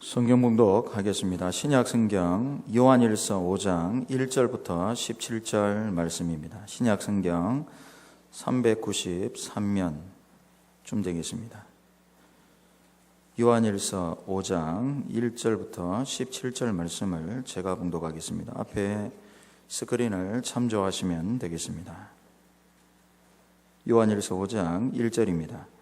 성경 봉독 하겠습니다. 신약 성경 요한일서 5장 1절부터 17절 말씀입니다. 신약 성경 393면쯤 되겠습니다. 요한일서 5장 1절부터 17절 말씀을 제가 봉독하겠습니다. 앞에 스크린을 참조하시면 되겠습니다. 요한일서 5장 1절입니다.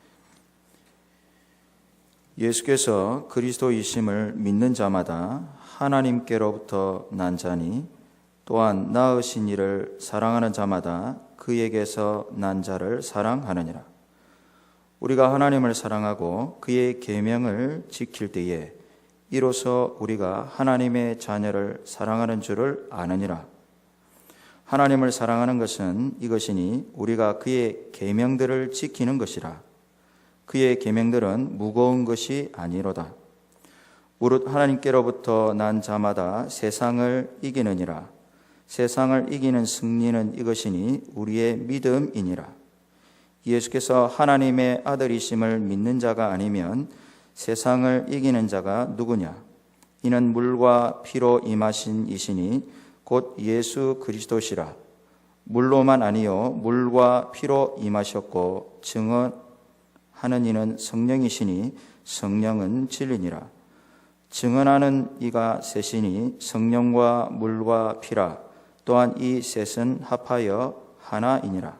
예수께서 그리스도이심을 믿는 자마다 하나님께로부터 난 자니 또한 낳으신 이를 사랑하는 자마다 그에게서 난 자를 사랑하느니라. 우리가 하나님을 사랑하고 그의 계명을 지킬 때에 이로써 우리가 하나님의 자녀를 사랑하는 줄을 아느니라. 하나님을 사랑하는 것은 이것이니 우리가 그의 계명들을 지키는 것이라. 그의 계명들은 무거운 것이 아니로다. 무릇 하나님께로부터 난 자마다 세상을 이기느니라. 세상을 이기는 승리는 이것이니 우리의 믿음이니라. 예수께서 하나님의 아들이심을 믿는 자가 아니면 세상을 이기는 자가 누구냐? 이는 물과 피로 임하신 이시니 곧 예수 그리스도시라. 물로만 아니요 물과 피로 임하셨고 증언하는 이는 성령이시니 성령은 진리니라. 증언하는 이가 셋이니 성령과 물과 피라. 또한 이 셋은 합하여 하나이니라.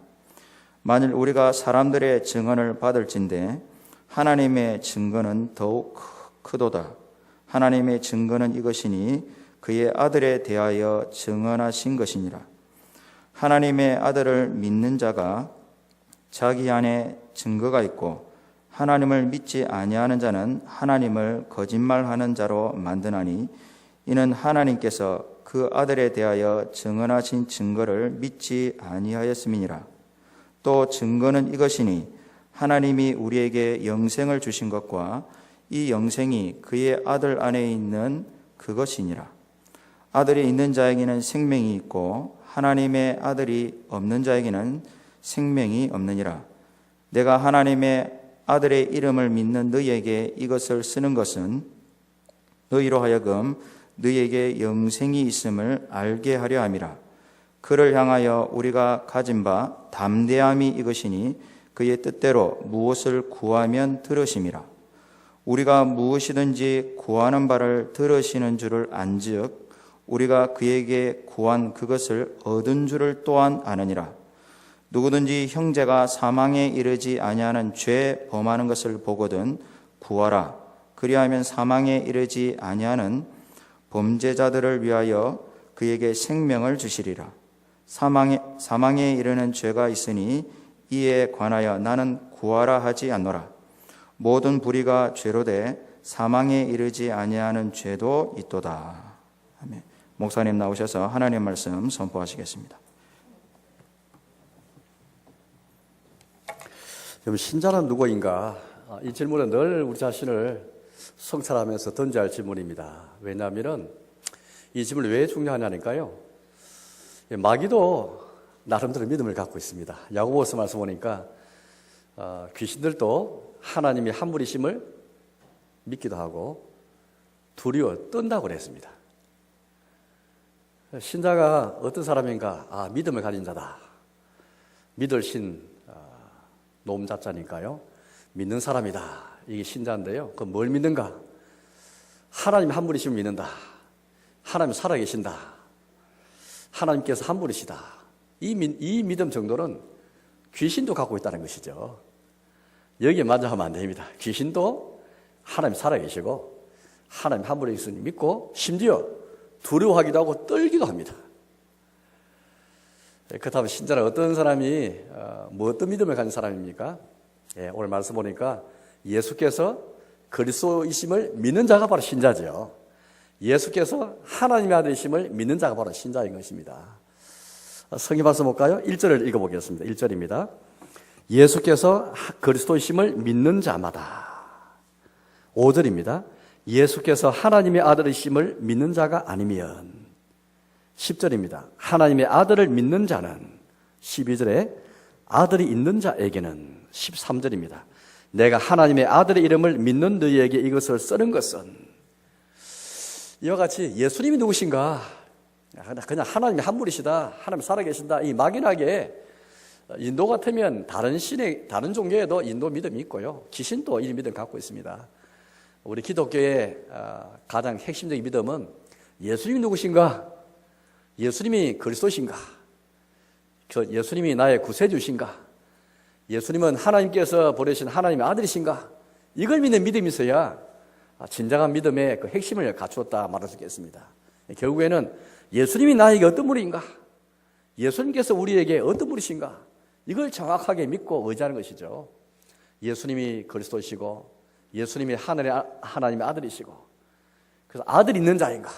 만일 우리가 사람들의 증언을 받을진대 하나님의 증거는 더욱 크도다. 하나님의 증거는 이것이니 그의 아들에 대하여 증언하신 것이니라. 하나님의 아들을 믿는 자가 자기 안에 증거가 있고 하나님을 믿지 아니하는 자는 하나님을 거짓말하는 자로 만드나니 이는 하나님께서 그 아들에 대하여 증언하신 증거를 믿지 아니하였음이니라. 또 증거는 이것이니 하나님이 우리에게 영생을 주신 것과 이 영생이 그의 아들 안에 있는 그것이니라. 아들이 있는 자에게는 생명이 있고 하나님의 아들이 없는 자에게는 생명이 없느니라. 내가 하나님의 아들의 이름을 믿는 너희에게 이것을 쓰는 것은 너희로 하여금 너희에게 영생이 있음을 알게 하려 함이라. 그를 향하여 우리가 가진 바 담대함이 이것이니 그의 뜻대로 무엇을 구하면 들으심이라. 우리가 무엇이든지 구하는 바를 들으시는 줄을 안즉 우리가 그에게 구한 그것을 얻은 줄을 또한 아느니라. 누구든지 형제가 사망에 이르지 아니하는 죄 범하는 것을 보거든 구하라. 그리하면 사망에 이르지 아니하는 범죄자들을 위하여 그에게 생명을 주시리라. 사망에 이르는 죄가 있으니 이에 관하여 나는 구하라 하지 않노라. 모든 불의가 죄로 돼 사망에 이르지 아니하는 죄도 있도다. 아멘. 목사님 나오셔서 하나님 말씀 선포하시겠습니다. 그럼 신자는 누구인가? 이 질문은 늘 우리 자신을 성찰하면서 던져야 할 질문입니다. 왜냐하면 이 질문이 왜 중요하냐니까요. 마귀도 나름대로 믿음을 갖고 있습니다. 야고보서 말씀 보니까 귀신들도 하나님이 한 분이심을 믿기도 하고 두려워 뜬다고 그랬습니다. 신자가 어떤 사람인가? 믿음을 가진 자다. 믿을 신 놈자자니까요. 믿는 사람이다. 이게 신자인데요. 그 뭘 믿는가? 하나님 한 분이심을 믿는다. 하나님 살아계신다. 하나님께서 한 분이시다. 이 믿음 정도는 귀신도 갖고 있다는 것이죠. 여기에 만족하면 안 됩니다. 귀신도 하나님 살아계시고 하나님 한 분이심을 믿고 심지어 두려워하기도 하고 떨기도 합니다. 그렇다면 신자는 어떤 사람이 어떤 믿음을 가진 사람입니까? 오늘 말씀 보니까 예수께서 그리스도이심을 믿는 자가 바로 신자죠. 예수께서 하나님의 아들이심을 믿는 자가 바로 신자인 것입니다. 성경 말씀 볼까요? 1절을 읽어보겠습니다. 1절입니다. 예수께서 그리스도이심을 믿는 자마다. 5절입니다. 예수께서 하나님의 아들이심을 믿는 자가 아니면. 10절입니다. 하나님의 아들을 믿는 자는. 12절에 아들이 있는 자에게는. 13절입니다. 내가 하나님의 아들의 이름을 믿는 너희에게 이것을 쓰는 것은. 이와 같이 예수님이 누구신가? 그냥 하나님이 한 분이시다. 하나님 살아계신다. 이 막연하게 인도 같으면 다른 종교에도 인도 믿음이 있고요. 귀신도 이 믿음 갖고 있습니다. 우리 기독교의 가장 핵심적인 믿음은 예수님이 누구신가? 예수님이 그리스도신가? 예수님이 나의 구세주신가? 예수님은 하나님께서 보내신 하나님의 아들이신가? 이걸 믿는 믿음이 있어야 진정한 믿음의 그 핵심을 갖추었다 말할 수 있겠습니다. 결국에는 예수님이 나에게 어떤 분인가? 예수님께서 우리에게 어떤 분이신가? 이걸 정확하게 믿고 의지하는 것이죠. 예수님이 그리스도시고 예수님이 하나님의 아들이시고 그래서 아들 있는 자인가?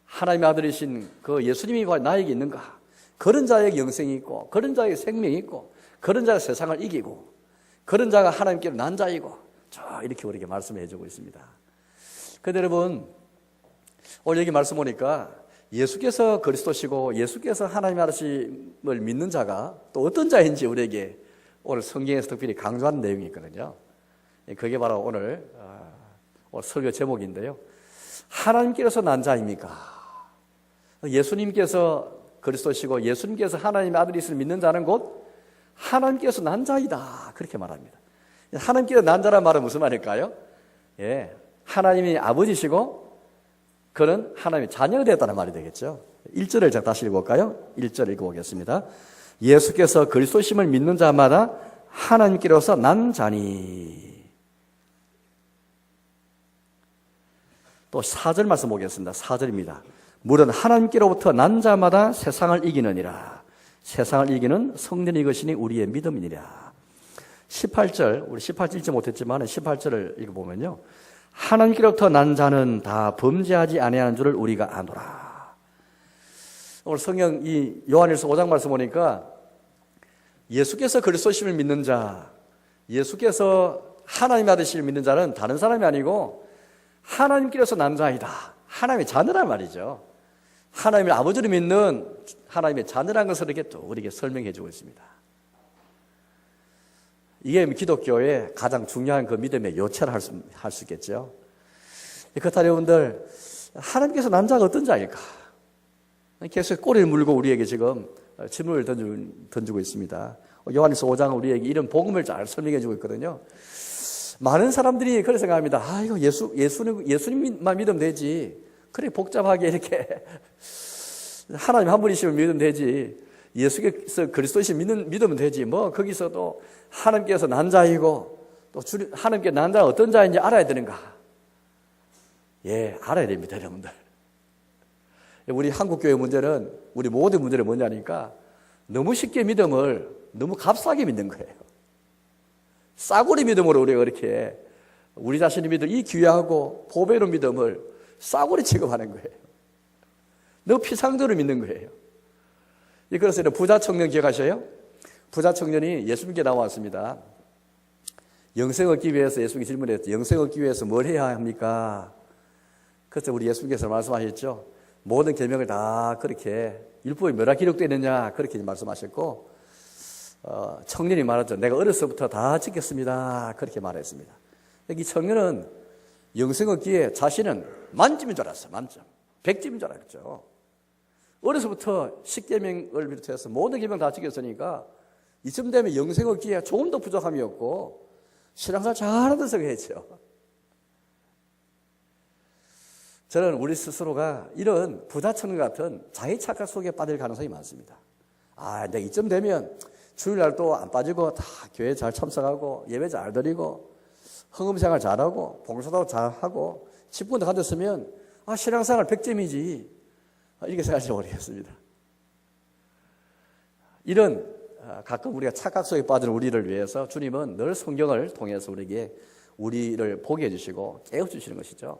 하나님의 아들이신 그 예수님이 나에게 있는가? 그런 자에게 영생이 있고 그런 자에게 생명이 있고 그런 자가 세상을 이기고 그런 자가 하나님께로 난 자이고 이렇게 우리에게 말씀해 주고 있습니다. 그런데 여러분 오늘 여기 말씀 보니까 예수께서 그리스도시고 예수께서 하나님의 아들이심을 믿는 자가 또 어떤 자인지 우리에게 오늘 성경에서 특별히 강조하는 내용이 있거든요. 그게 바로 오늘 설교 제목인데요. 하나님께서 난 자입니까? 예수님께서 그리스도시고 예수님께서 하나님의 아들이심을 믿는 자는 곧 하나님께서 난 자이다. 그렇게 말합니다. 하나님께서 난 자란 말은 무슨 말일까요? 하나님이 아버지시고 그는 하나님의 자녀가 되었다는 말이 되겠죠. 1절을 제가 다시 읽어볼까요? 1절 읽어보겠습니다. 예수께서 그리스도심을 믿는 자마다 하나님께로서 난 자니. 또 4절 말씀 보겠습니다. 4절입니다. 물은 하나님께로부터 난 자마다 세상을 이기느니라. 세상을 이기는 성령이 것이니 우리의 믿음이니라. 18절, 우리 18절 읽지 못했지만 18절을 읽어보면요. 하나님께로부터 난 자는 다 범죄하지 아니하는 줄을 우리가 아노라. 오늘 성경 이 요한일서 5장 말씀 보니까 예수께서 그리스도심을 믿는 자, 예수께서 하나님의 아들이심을 믿는 자는 다른 사람이 아니고 하나님께로서 난 자이다. 하나님의 자녀란 말이죠. 하나님을 아버지로 믿는 하나님의 자녀라는 것을 이렇게 또 우리에게 설명해 주고 있습니다. 이게 기독교의 가장 중요한 그 믿음의 요체를 할 수 있겠죠. 그렇다 여러분들 하나님께서 난 자가 어떤 자일까? 계속 꼬리를 물고 우리에게 지금 질문을 던지고 있습니다. 요한일서 5장은 우리에게 이런 복음을 잘 설명해 주고 있거든요. 많은 사람들이 그렇게 생각합니다. 이거 예수님만 믿으면 되지. 그래 복잡하게 이렇게 하나님 한 분이시면 믿으면 되지. 예수께서 그리스도이시 믿으면 되지. 뭐 거기서도 하나님께서 난 자이고 또 하나님께 난 자가 어떤 자인지 알아야 되는가? 알아야 됩니다, 여러분들. 우리 한국교회 문제는 우리 모든 문제는 뭐냐니까 너무 쉽게 믿음을 너무 값싸게 믿는 거예요. 싸구려 믿음으로 우리가 그렇게 우리 자신이 믿을 이 귀하고 보배로운 믿음을 싸구려 취급하는 거예요. 너무 피상적으로 믿는 거예요. 그래서 부자 청년 기억하셔요? 부자 청년이 예수님께 나왔습니다. 영생 얻기 위해서 예수님께 질문했죠. 영생 얻기 위해서 뭘 해야 합니까? 그래서 우리 예수님께서 말씀하셨죠. 모든 계명을 다 그렇게 율법에 뭐라 기록되어 있느냐 그렇게 말씀하셨고 청년이 말하죠. 내가 어려서부터 다 지켰습니다. 그렇게 말했습니다. 이 청년은 영생 얻기에 자신은 만점인 줄 알았어요. 만점. 100점인 줄 알았죠. 어려서부터 10계명을 비롯해서 모든 계명 다 지켰으니까 이쯤 되면 영생 얻기에 조금 더 부족함이 없고 신앙생활 잘하던 생각했죠. 저는 우리 스스로가 이런 부자 청년 같은 자기 착각 속에 빠질 가능성이 많습니다. 내가 이쯤 되면 주일날도 안 빠지고 다 교회 잘 참석하고 예배 잘 드리고 헌금생활 잘하고 봉사도 잘하고 집권도 가졌으면 신앙생활 100점이지 이렇게 생각할지 모르겠습니다. 이런 가끔 우리가 착각 속에 빠지는 우리를 위해서 주님은 늘 성경을 통해서 우리를 보게 해주시고 깨워주시는 것이죠.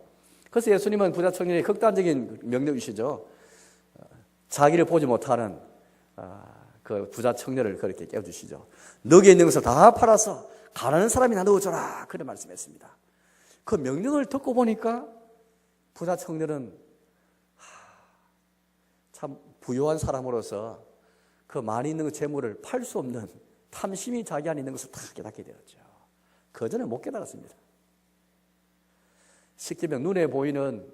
그래서 예수님은 부자 청년의 극단적인 명령 주시죠. 자기를 보지 못하는 그 부자 청년을 그렇게 깨워주시죠. 너게 있는 것을 다 팔아서 가난한 사람이나 넣어줘라. 그래 말씀했습니다. 그 명령을 듣고 보니까 부자 청년은 참 부유한 사람으로서 그 많이 있는 재물을 팔 수 없는 탐심이 자기 안에 있는 것을 다 깨닫게 되었죠. 그전에 못 깨달았습니다. 쉽게 말하면 눈에 보이는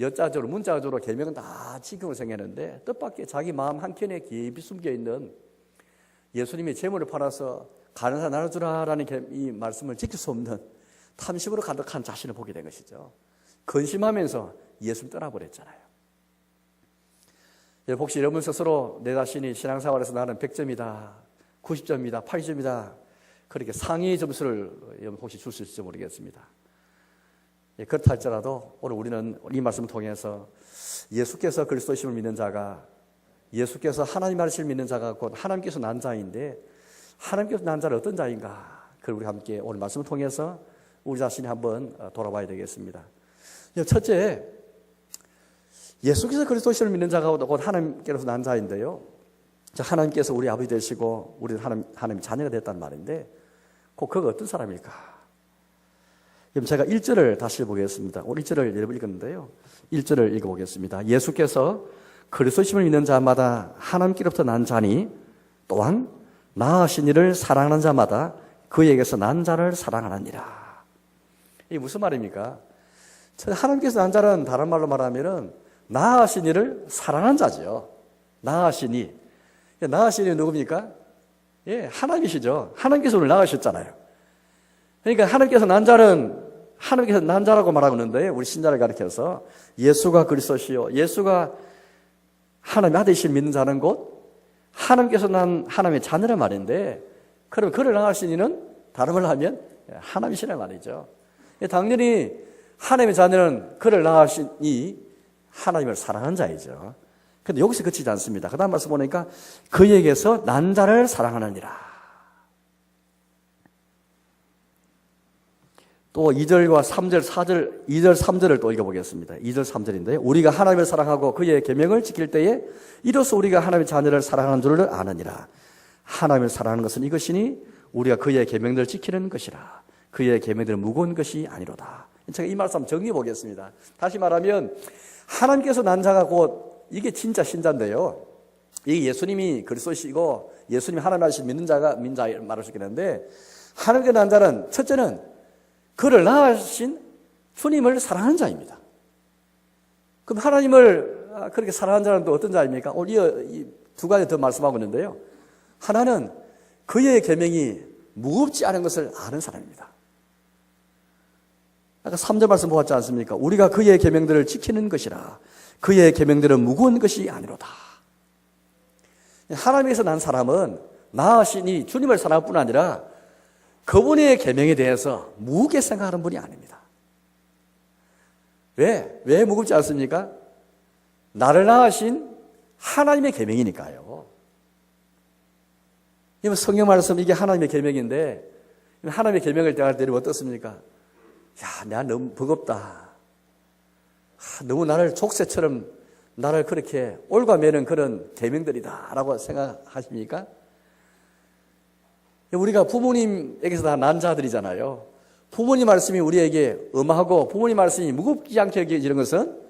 여자적으로 문자적으로 계명은 다 지키고 생겼는데 뜻밖의 자기 마음 한켠에 깊이 숨겨 있는 예수님이 재물을 팔아서 가난한 나눠주라라는 이 말씀을 지킬 수 없는 탐심으로 가득한 자신을 보게 된 것이죠. 근심하면서 예수를 떠나버렸잖아요. 혹시 여러분 스스로 내 자신이 신앙생활에서 나는 100점이다, 90점이다, 80점이다 그렇게 상위 점수를 혹시 줄 수 있을지 모르겠습니다. 그렇다 할지라도 오늘 우리는 이 말씀을 통해서 예수께서 그리스도이심을 믿는 자가, 예수께서 하나님 말씀을 믿는 자가 곧 하나님께서 난 자인데 하나님께서 난 자는 어떤 자인가, 그걸 우리 함께 오늘 말씀을 통해서 우리 자신이 한번 돌아봐야 되겠습니다. 첫째, 예수께서 그리스도이심을 믿는 자가 곧 하나님께서 난 자인데요, 하나님께서 우리 아버지 되시고 우리는 하나님 자녀가 됐다는 말인데 곧 그가 어떤 사람일까? 그럼 제가 1절을 다시 보겠습니다. 오늘 1절을 여러분 읽었는데요, 1절을 읽어보겠습니다. 예수께서 그리스도이심을 믿는 자마다 하나님께로부터 난 자니 또한 낳으신 이를 사랑하는 자마다 그에게서 난 자를 사랑하느니라. 이게 무슨 말입니까? 하나님께서 난 자는 다른 말로 말하면은 낳으신 이를 사랑하는 자죠. 낳으신 이. 낳으신 이 누굽니까? 예, 하나님이시죠. 하나님께서 우리를 낳으셨잖아요. 그러니까 하나님께서 난 자는 하나님께서 난 자라고 말하고 있는데 우리 신자를 가리켜서 예수가 그리스도시요, 예수가 하나님의 아들이신 믿는 자는 곧 하나님께서 난 하나님의 자녀란 말인데, 그럼 그를 낳으신 이는 다른 말로 하면 하나님이시란 말이죠. 당연히 하나님의 자녀는 그를 낳으신 이 하나님을 사랑하는 자이죠. 그런데 여기서 그치지 않습니다. 그 다음 말씀 보니까 그에게서 난 자를 사랑하느니라. 또 2절과 3절, 4절, 2절, 3절을 또 읽어보겠습니다. 2절, 3절인데요. 우리가 하나님을 사랑하고 그의 계명을 지킬 때에 이로써 우리가 하나님의 자녀를 사랑하는 줄을 아느니라. 하나님을 사랑하는 것은 이것이니 우리가 그의 계명들을 지키는 것이라. 그의 계명들은 무거운 것이 아니로다. 제가 이 말씀 정리해 보겠습니다. 다시 말하면 하나님께서 난 자가 곧 이게 진짜 신자인데요, 이게 예수님이 그리스도시고 예수님이 하나님 아버지 믿는 자가 민자 말할 수 있겠는데, 하나님께 난 자는 첫째는 그를 낳으신 주님을 사랑하는 자입니다. 그럼 하나님을 그렇게 사랑하는 자는 또 어떤 자입니까? 오늘 이 두 가지 더 말씀하고 있는데요, 하나는 그의 계명이 무겁지 않은 것을 아는 사람입니다. 아까 3절 말씀 보았지 않습니까? 우리가 그의 계명들을 지키는 것이라. 그의 계명들은 무거운 것이 아니로다. 하나님에서 난 사람은 낳으시니 주님을 사랑할 뿐 아니라 그분의 계명에 대해서 무겁게 생각하는 분이 아닙니다. 왜 무겁지 않습니까? 나를 낳으신 하나님의 계명이니까요. 성경 말씀 이게 하나님의 계명인데, 하나님의 계명을 대할 때는 어떻습니까? 야, 내가 너무 버겁다. 너무 나를 족쇄처럼 나를 그렇게 올가매는 그런 계명들이다 라고 생각하십니까? 우리가 부모님에게서 다 난 자들이잖아요. 부모님 말씀이 우리에게 엄하고 부모님 말씀이 무겁지 않게 여겨지는 것은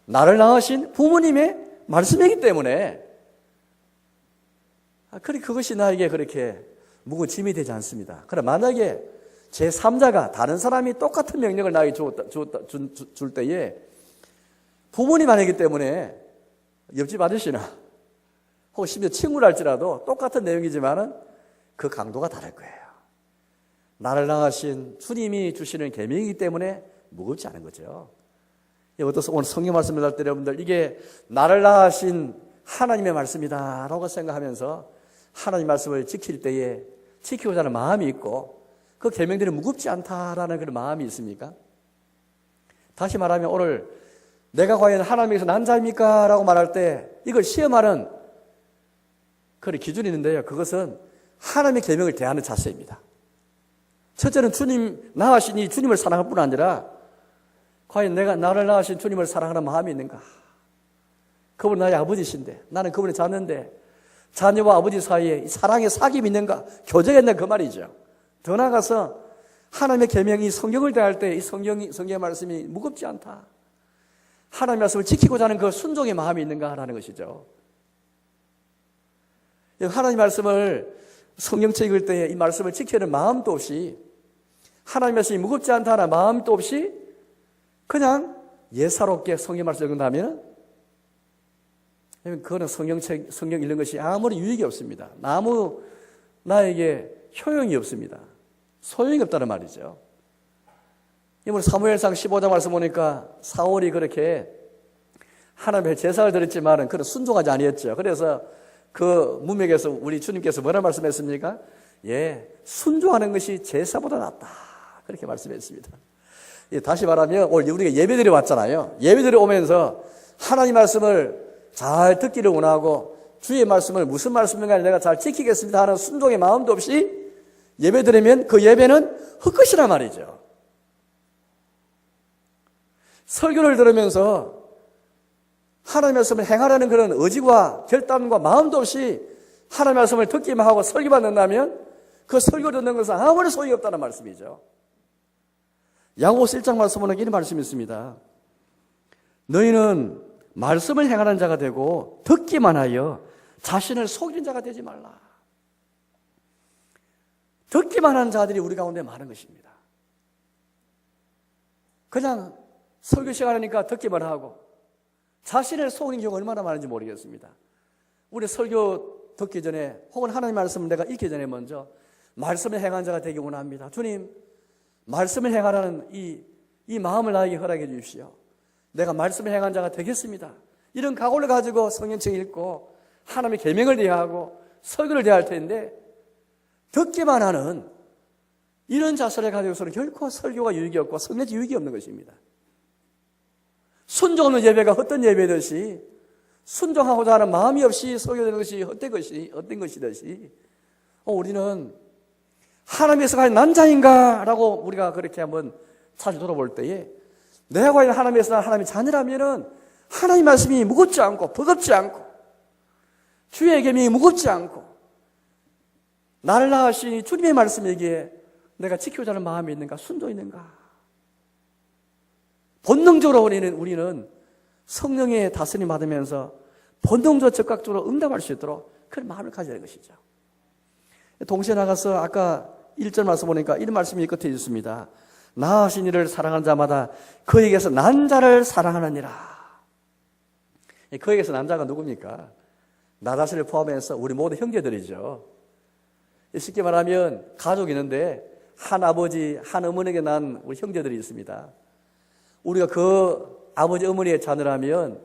나를 낳으신 부모님의 말씀이기 때문에, 그것이 나에게 그렇게 무거운 짐이 되지 않습니다. 그러나 만약에 제3자가 다른 사람이 똑같은 명령을 나에게 줄 때에 부모님 아니기 때문에 옆집 아저씨나 혹은 심지어 친구를 할지라도 똑같은 내용이지만은 그 강도가 다를 거예요. 나를 낳으신 주님이 주시는 계명이기 때문에 무겁지 않은 거죠. 오늘 성경 말씀을 할 때 여러분들 이게 나를 낳으신 하나님의 말씀이다 라고 생각하면서 하나님 말씀을 지킬 때에 지키고자 하는 마음이 있고 그 계명들이 무겁지 않다라는 그런 마음이 있습니까? 다시 말하면 오늘 내가 과연 하나님에게서 난 자입니까? 라고 말할 때 이걸 시험하는 그런 기준이 있는데요, 그것은 하나님의 계명을 대하는 자세입니다. 첫째는 주님 낳으시니 주님을 사랑할 뿐 아니라 과연 내가 나를 낳으신 주님을 사랑하는 마음이 있는가? 그분 나의 아버지신데 나는 그분의 자녀인데 자녀와 아버지 사이에 사랑의 사귐이 있는가? 교제가 있는가? 그 말이죠. 더 나아가서 하나님의 계명이 성경을 대할 때 이 성경의 말씀이 무겁지 않다. 하나님의 말씀을 지키고자 하는 그 순종의 마음이 있는가라는 것이죠. 하나님의 말씀을 성경책 읽을 때 이 말씀을 지키는 마음도 없이, 하나님의 말씀이 무겁지 않다는 마음도 없이 그냥 예사롭게 성경 말씀 읽는다면 그거는 성경 읽는 것이 아무리 유익이 없습니다. 아무 나에게 효용이 없습니다. 소용이 없다는 말이죠. 우리 사무엘상 15장 말씀 보니까 사울이 그렇게 하나님의 제사를 드렸지만은 그런 순종하지 아니했죠. 그래서 그 문맥에서 우리 주님께서 뭐라 말씀했습니까? 예, 순종하는 것이 제사보다 낫다. 그렇게 말씀했습니다. 다시 말하면 오늘 우리가 예배드려 왔잖아요. 예배드려 오면서 하나님 말씀을 잘 듣기를 원하고 주의 말씀을 무슨 말씀인가 내가 잘 지키겠습니다 하는 순종의 마음도 없이 예배드리면 그 예배는 헛것이란 말이죠. 설교를 들으면서 하나님의 말씀을 행하라는 그런 의지와 결단과 마음도 없이 하나님의 말씀을 듣기만 하고 설교만 듣는다면 그 설교 듣는 것은 아무런 소용이 없다는 말씀이죠. 야고보서 1장 말씀 보면 이런 말씀이 있습니다. 너희는 말씀을 행하는 자가 되고 듣기만 하여 자신을 속이는 자가 되지 말라. 듣기만 하는 자들이 우리 가운데 많은 것입니다. 그냥 설교 시간하니까 듣기만 하고 자신을 속이는 경우가 얼마나 많은지 모르겠습니다. 우리 설교 듣기 전에 혹은 하나님 말씀을 내가 읽기 전에 먼저 말씀을 행하는 자가 되기 원합니다. 주님, 말씀을 행하라는 이 마음을 나에게 허락해 주십시오. 내가 말씀을 행하는 자가 되겠습니다. 이런 각오를 가지고 성경책 읽고 하나님의 계명을 대하고 설교를 대할 텐데 듣기만 하는 이런 자세를 가지고서는 결코 설교가 유익이 없고 성경에 유익이 없는 것입니다. 순종 없는 예배가 헛된 예배듯이 순종하고자 하는 마음이 없이 설교되는 것이 헛된 것이듯이 우리는 하나님께서 과연 난 자인가? 라고 우리가 그렇게 한번 자주 돌아볼 때에 내가 과연 하나님께서 하나님의 자녀라면은 하나님 말씀이 무겁지 않고 버겁지 않고 주의 계명이 무겁지 않고 나를 낳으신 주님의 말씀에게 내가 지키고자 하는 마음이 있는가? 순종이 있는가? 본능적으로 우리는 성령의 다스림 받으면서 본능적으로 적극적으로 응답할 수 있도록 그런 마음을 가져야 하는 것이죠. 동시에 나가서 아까 1절 말씀 보니까 이런 말씀이 끝에 있습니다. 나으신 이를 사랑하는 자마다 그에게서 난 자를 사랑하느니라. 그에게서 난 자가 누굽니까? 나 자신을 포함해서 우리 모두 형제들이죠. 쉽게 말하면 가족이 있는데 한 아버지, 한 어머니에게 난 우리 형제들이 있습니다. 우리가 그 아버지, 어머니의 자녀라면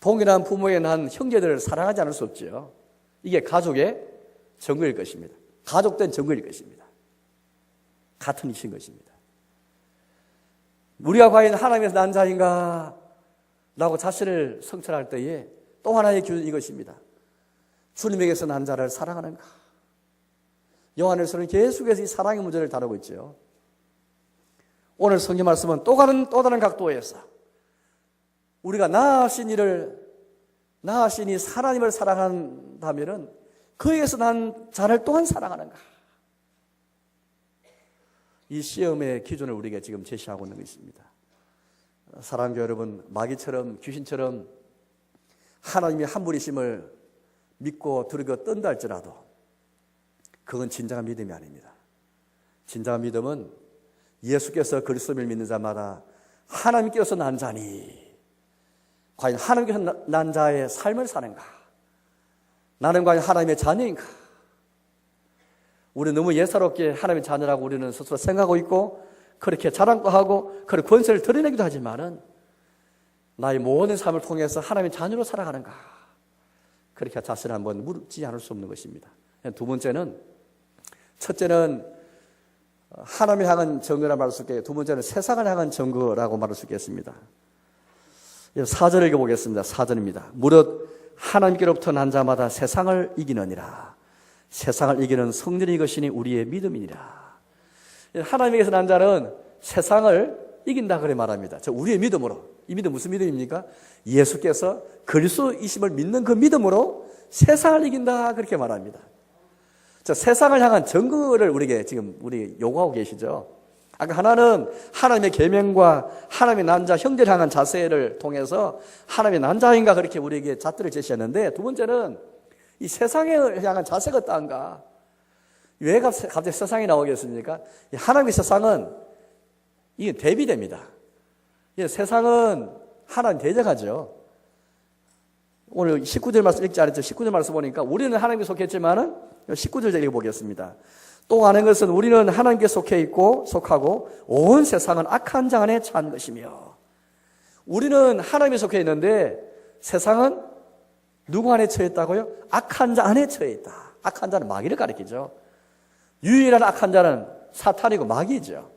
동일한 부모에 난 형제들을 사랑하지 않을 수 없죠. 이게 가족의 정거일 것입니다. 가족된 정거일 것입니다. 같은 이신 것입니다. 우리가 과연 하나님에서 난 자인가? 라고 자신을 성찰할 때에 또 하나의 기준이 이것입니다. 주님에게서 난 자를 사랑하는가? 요한일서는 계속해서 이 사랑의 문제를 다루고 있죠. 오늘 성경 말씀은 또 다른 각도에서 우리가 나으신 이 하나님을 사랑한다면은 그에게서 난 자를 또한 사랑하는가? 이 시험의 기준을 우리에게 지금 제시하고 있는 것입니다. 사랑하는 여러분, 마귀처럼 귀신처럼 하나님이 한 분이심을 믿고 두려워 떤다 할지라도 그건 진정한 믿음이 아닙니다. 진정한 믿음은 예수께서 그리스도를 믿는 자마다 하나님께서 난 자니 과연 하나님께서 난 자의 삶을 사는가? 나는 과연 하나님의 자녀인가? 우리는 너무 예사롭게 하나님의 자녀라고 우리는 스스로 생각하고 있고 그렇게 자랑도 하고 그런 권세를 드러내기도 하지만은 나의 모든 삶을 통해서 하나님의 자녀로 살아가는가? 그렇게 자신을 한번 묻지 않을 수 없는 것입니다. 두 번째는 첫째는 하나님을 향한 증거라 말할 수 있게 두 번째는 세상을 향한 증거라고 말할 수 있겠습니다. 4절 읽어보겠습니다. 4절입니다. 무릇 하나님께로부터 난 자마다 세상을 이기느니라. 세상을 이기는 성령이 이것이니 우리의 믿음이니라. 하나님에게서 난 자는 세상을 이긴다 그래 말합니다. 우리의 믿음으로. 이 믿음 무슨 믿음입니까? 예수께서 그리스도이심을 믿는 그 믿음으로 세상을 이긴다 그렇게 말합니다. 세상을 향한 증거를 우리에게 지금 우리 요구하고 계시죠. 아까 하나는 하나님의 계명과 하나님의 난 자 형제를 향한 자세를 통해서 하나님의 난 자인가 그렇게 우리에게 잣들을 제시했는데 두 번째는 이 세상을 향한 자세가 어떠한가? 왜 갑자기 세상이 나오겠습니까? 하나님의 세상은 이게 대비됩니다. 예, 세상은 하나님 대적하죠. 오늘 19절 말씀 읽지 않았죠? 19절 말씀 보니까 우리는 하나님께 속했지만은 19절 읽어보겠습니다. 또 아는 것은 우리는 하나님께 속하고 온 세상은 악한 자 안에 처한 것이며, 우리는 하나님에 속해 있는데 세상은 누구 안에 처했다고요? 악한 자 안에 처해 있다. 악한 자는 마귀를 가리키죠. 유일한 악한 자는 사탄이고 마귀죠.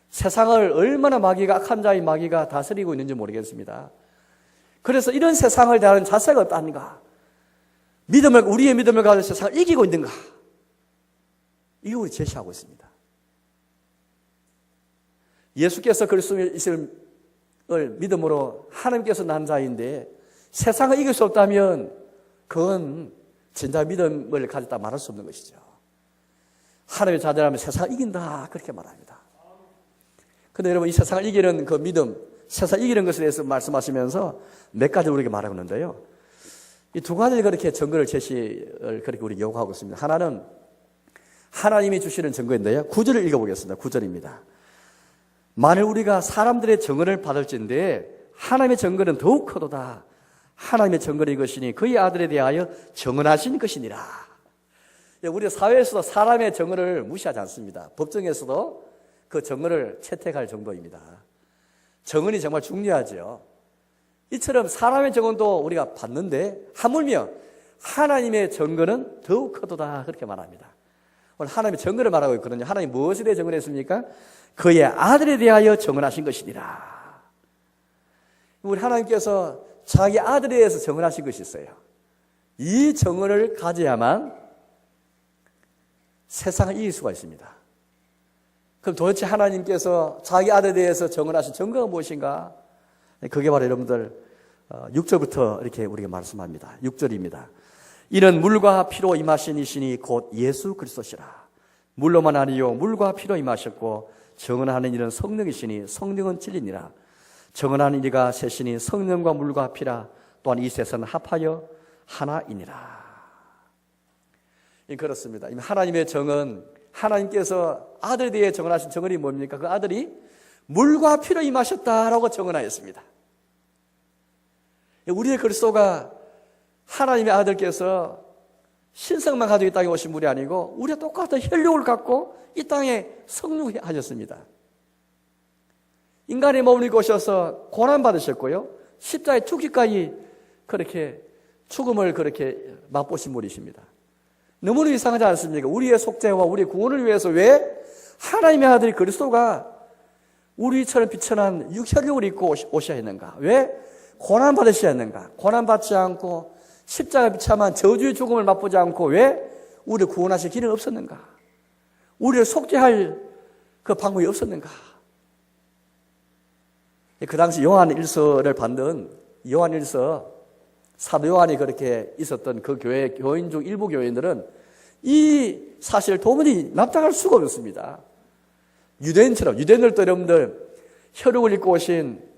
세상을 얼마나 악한 자인 마귀가 다스리고 있는지 모르겠습니다. 그래서 이런 세상을 대하는 자세가 어떠한가? 우리의 믿음을 가지고 세상을 이기고 있는가? 이거 우리 제시하고 있습니다. 예수께서 그리스도를 믿음으로 하나님께서 난 자인데 세상을 이길 수 없다면 그건 진짜 믿음을 가졌다 말할 수 없는 것이죠. 하나님의 자녀라면 세상을 이긴다 그렇게 말합니다. 그런데 여러분, 이 세상을 이기는 그 믿음, 세상을 이기는 것에 대해서 말씀하시면서 몇 가지 우리에게 말하고 있는데요. 이 두 가지를 그렇게 증거를 제시를 그렇게 우리 요구하고 있습니다. 하나는 하나님이 주시는 증거인데요. 9절을 읽어보겠습니다. 9절입니다. 만일 우리가 사람들의 증언을 받을진데 하나님의 증거는 더욱 크도다. 하나님의 증거는 이것이니 그의 아들에 대하여 증언하신 것이니라. 우리 사회에서도 사람의 증언을 무시하지 않습니다. 법정에서도 그 증언을 채택할 정도입니다. 증언이 정말 중요하죠. 이처럼 사람의 증언도 우리가 받는데 하물며 하나님의 증거는 더욱 크도다 그렇게 말합니다. 오늘 하나님의 증거를 말하고 있거든요. 하나님 무엇에 대해 증언했습니까? 그의 아들에 대하여 증언하신 것이니라. 우리 하나님께서 자기 아들에 대해서 증언하신 것이 있어요. 이 증언을 가져야만 세상을 이길 수가 있습니다. 그럼 도대체 하나님께서 자기 아들에 대해서 증언하신 증거가 무엇인가? 그게 바로 여러분들 6절부터 이렇게 우리가 말씀합니다. 6절입니다. 이는 물과 피로 임하신 이시니 곧 예수 그리스도시라. 물로만 아니요 물과 피로 임하셨고 증언하는 이는 성령이시니 성령은 진리니라. 증언하는 이가 셋이니 성령과 물과 피라. 또한 이 셋은 합하여 하나이니라. 그렇습니다. 하나님의 증언, 하나님께서 아들에 대해 증언하신 증언이 뭡니까? 그 아들이 물과 피로 임하셨다라고 증언하였습니다. 우리의 그리스도가 하나님의 아들께서 신성만 가지고 이 땅에 오신 분이 아니고 우리와 똑같은 혈육을 갖고 이 땅에 성육하셨습니다. 인간의 몸을 입고 오셔서 고난받으셨고요. 십자가에 죽기까지 그렇게 죽음을 그렇게 맛보신 분이십니다. 너무나 이상하지 않습니까? 우리의 속죄와 우리의 구원을 위해서 왜 하나님의 아들 그리스도가 우리처럼 비천한 혈육을 입고 오셔야 했는가? 왜 고난받으셔야 했는가? 고난받지 않고 십자가 비참한 저주의 죽음을 맛보지 않고 왜 우리를 구원하실 길은 없었는가? 우리를 속죄할 그 방법이 없었는가? 그 당시 요한 1서를 받는 요한 1서 사도 요한이 그렇게 있었던 그 교회 교인 중 일부 교인들은 이 사실을 도무지 납득할 수가 없습니다. 유대인들도 여러분들 혈육을 입고 오신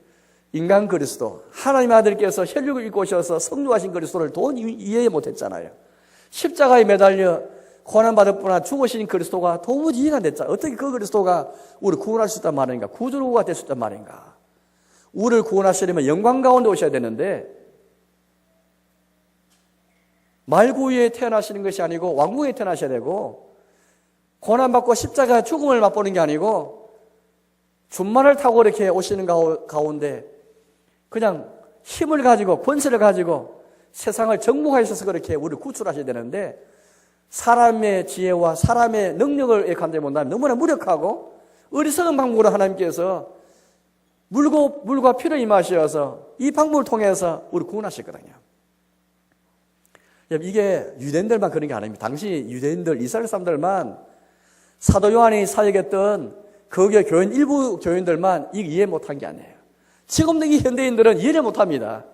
인간 그리스도, 하나님의 아들께서 혈육을 입고 오셔서 성육하신 그리스도를 도저히 이해 못했잖아요. 십자가에 매달려 고난받을 뿐 아니라 죽으신 그리스도가 도무지 이해가 안 됐잖아요. 어떻게 그 그리스도가 우리를 구원할 수 있단 말인가? 구주가 될 수 있단 말인가? 우리를 구원하시려면 영광 가운데 오셔야 되는데 말구유에 태어나시는 것이 아니고 왕궁에 태어나셔야 되고 고난받고 십자가 죽음을 맛보는 게 아니고 준말을 타고 이렇게 오시는 가운데 그냥 힘을 가지고 권세를 가지고 세상을 정복하셔서 그렇게 우리를 구출하셔야 되는데 사람의 지혜와 사람의 능력을 감당해 본다면 너무나 무력하고 어리석은 방법으로 하나님께서 물과 피를 임하셔서 이 방법을 통해서 우리를 구원하셨거든요. 이게 유대인들만 그런 게 아닙니다. 당시 유대인들, 이스라엘 사람들만 사도 요한이 사역했던 거기에 교인, 일부 교인들만 이해 못한 게 아니에요. 지금도 이 현대인들은 이해를 못합니다.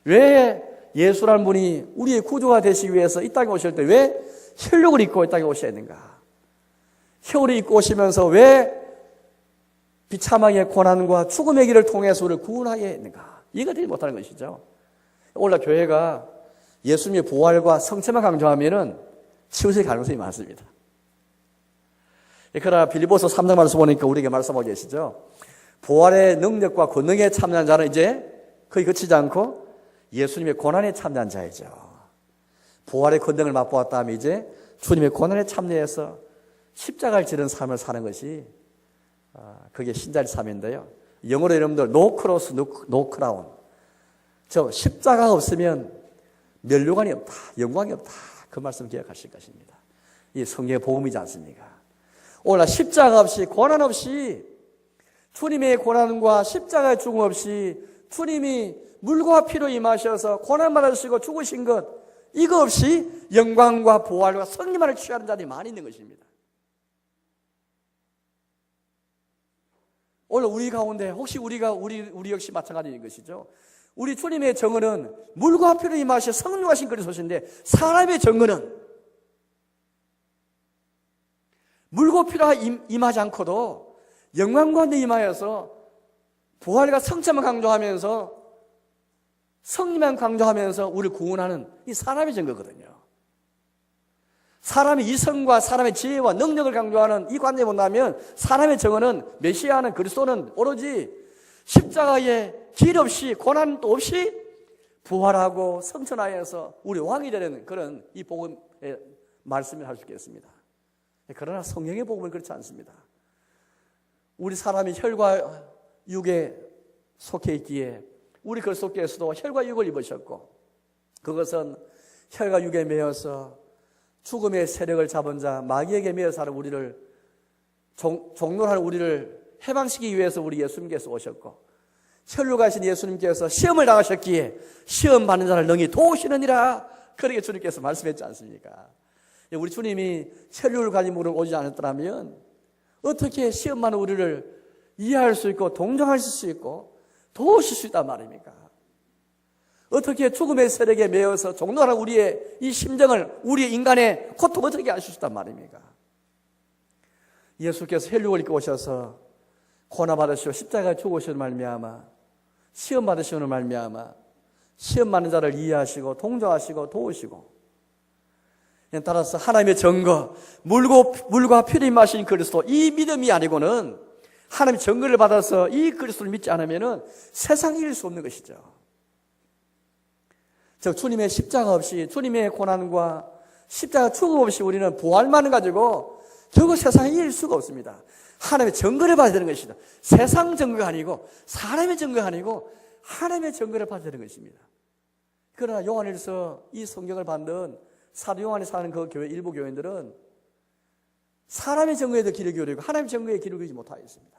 왜 예수라는 분이 우리의 구주가 되시기 위해서 이 땅에 오실 때 왜 혈육을 입고 이 땅에 오셔야 했는가? 혈을 입고 오시면서 왜 비참하게 고난과 죽음의 길을 통해서 우리를 구원하게 했는가? 이해가 되지 못하는 것이죠. 오늘 교회가 예수님의 부활과 성체만 강조하면은 치우칠 가능성이 많습니다. 그러나 빌립보서 3장 말씀 보니까 우리에게 말씀하고 계시죠. 부활의 능력과 권능에 참여한 자는 이제 거의 그치지 않고 예수님의 고난에 참여한 자이죠. 부활의 권능을 맛보았다 하면 이제 주님의 고난에 참여해서 십자가를 지른 삶을 사는 것이 그게 신자의 삶인데요. 영어로 여러분들 no cross, no crown. 저 십자가가 없으면 면류관이 없다, 영광이 없다. 그 말씀 기억하실 것입니다. 이 성경의 복음이지 않습니까? 오늘 십자가 없이 고난 없이 주님의 고난과 십자가의 죽음 없이 주님이 물과 피로 임하셔서 고난 받으시고 죽으신 것 이거 없이 영광과 부활과 승리만을 취하는 자들이 많이 있는 것입니다. 오늘 우리 가운데 혹시 우리 역시 마찬가지인 것이죠. 우리 주님의 정언은 물과 피로 임하셔 성령하신 그리스도신데 사람의 정언은 물과 피로 임하지 않고도 영광과 임하여서 부활과 성취만 강조하면서 성리만 강조하면서 우리를 구원하는 이 사람의 증거거든요. 사람의 이성과 사람의 지혜와 능력을 강조하는 이 관점에 본다면 사람의 정언은 메시아는 그리스도는 오로지 십자가에 길 없이 고난도 없이 부활하고 성천하여서 우리 왕이 되는 그런 이 복음의 말씀을 할 수 있겠습니다. 그러나 성경의 복음은 그렇지 않습니다. 우리 사람이 혈과 육에 속해 있기에 우리 그리스도께서도 혈과 육을 입으셨고 그것은 혈과 육에 매여서 죽음의 세력을 잡은 자 마귀에게 매여서 하는 우리를 종론하는 우리를 해방시키기 위해서 우리 예수님께서 오셨고 혈육하신 예수님께서 시험을 당하셨기에 시험 받는 자를 능히 도우시느니라 그렇게 주님께서 말씀했지 않습니까? 우리 주님이 혈육을 가진 분을 오지 않았더라면 어떻게 시험 받는 우리를 이해할 수 있고 동정하실 수 있고 도우실 수 있단 말입니까? 어떻게 죽음의 세력에 매여서 종로하는 우리의 이 심정을 우리의 인간의 고통 어떻게 아실 수 있단 말입니까? 예수께서 혈육을 입고 오셔서 고난 받으시고 십자가에 죽으시는 말미암아 시험 받으시는 말미암아 시험 받는 자를 이해하시고 동정하시고 도우시고 따라서 하나님의 증거 물과 피를 임하신 그리스도 이 믿음이 아니고는 하나님의 증거를 받아서 이 그리스도를 믿지 않으면 세상에 이길 수 없는 것이죠. 즉 주님의 십자가 없이 주님의 고난과 십자가 죽음 없이 우리는 부활만을 가지고 결국 세상에 이길 수가 없습니다. 하나님의 증거를 받아야 되는 것이다. 세상 증거가 아니고 사람의 증거가 아니고 하나님의 증거를 받아야 되는 것입니다. 그러나 요한일서 이 성경을 받는 사도 요한이 사는 그 교회 일부 교인들은 사람의 증거에도 귀를 기울이고 하나님의 증거에 귀를 기울이지 못하고 있습니다.